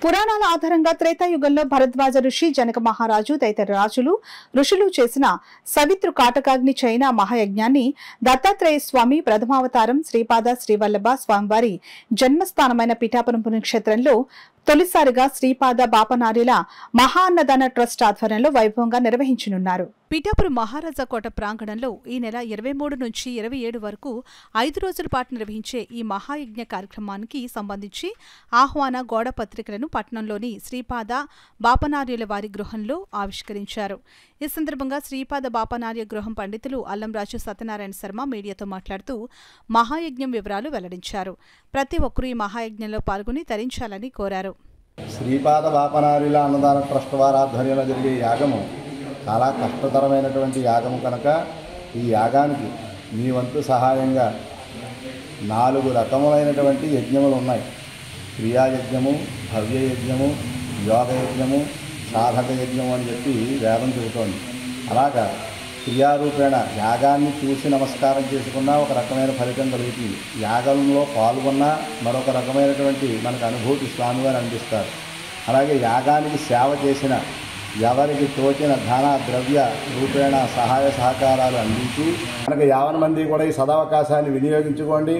పురాణాల ఆధారంగా త్రేతాయుగంలో భరద్వాజ ఋషి, జనక మహారాజు తదితర రాజులు ఋషులు చేసిన సవితృ కాటకాగ్ని చైనా మహాయజ్ఞాన్ని దత్తాత్రేయ స్వామి ప్రథమావతారం శ్రీపాద శ్రీవల్లభ స్వామివారి జన్మస్థానమైన పిఠాపురం పుణ్యక్షేత్రంలో తొలిసారిగా శ్రీపాద బాపనార్యుల మహాన్నదాన ట్రస్ట్ ఆధ్వర్యంలో వైభవంగా నిర్వహించనున్నారు. పిఠాపురం మహారాజా కోట ప్రాంగణంలో ఈ నెల 23 నుంచి 27 వరకు 5 రోజుల పాటు నిర్వహించే ఈ మహాయజ్ఞ కార్యక్రమానికి సంబంధించి ఆహ్వాన గోడ పత్రికలను పట్టణంలోని శ్రీపాద బాపనార్యుల వారి గృహంలో ఆవిష్కరించారు. ఈ సందర్భంగా శ్రీపాద బాపనార్య గృహం పండితులు అల్లంరాజు సత్యనారాయణ శర్మ మీడియాతో మాట్లాడుతూ మహాయజ్ఞం వివరాలు వెల్లడించారు. ప్రతి ఒక్కరూ ఈ మహాయజ్ఞంలో పాల్గొని తరించాలని కోరారు. శ్రీపాద బాపనార్యుల అన్నదాన ట్రస్ట్ వారి ఆధ్వర్యంలో జరిగే యాగము చాలా కష్టతరమైనటువంటి యాగము కనుక ఈ యాగానికి మీ వంతు సహాయంగా 4 రకములైనటువంటి యజ్ఞములు ఉన్నాయి. క్రియాయజ్ఞము, భవ్యయజ్ఞము, యోగయజ్ఞము, సాధక యజ్ఞము అని చెప్పి వేదం చెబుతోంది. అలాగా క్రియారూపేణ యాగాన్ని చూసి నమస్కారం చేసుకున్నా ఒక రకమైన ఫలితం కలుగుతుంది. యాగంలో పాల్గొన్నా మరొక రకమైనటువంటి మనకు అనుభూతి స్వామివారు అందిస్తారు. అలాగే యాగానికి సేవ చేసిన ఎవరికి తోచిన ధన ద్రవ్య రూపేణ సహాయ సహకారాలు అందించి మనకు 50 మంది కూడా ఈ సదవకాశాన్ని వినియోగించుకోండి.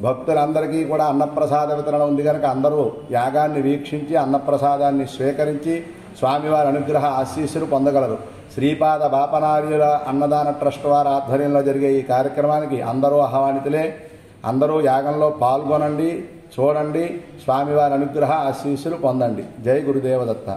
భక్తులందరికీ కూడా అన్నప్రసాద వితరణ ఉంది కనుక అందరూ యాగాన్ని వీక్షించి అన్నప్రసాదాన్ని స్వీకరించి స్వామివారి అనుగ్రహ ఆశీస్సులు పొందగలరు. శ్రీపాద బాపనార్యుల అన్నదాన ట్రస్ట్ వారి ఆధ్వర్యంలో జరిగే ఈ కార్యక్రమానికి అందరూ ఆహ్వానితులే. అందరూ యాగంలో పాల్గొనండి, చూడండి, స్వామివారి అనుగ్రహ ఆశీస్సులు పొందండి. జై గురుదేవదత్త.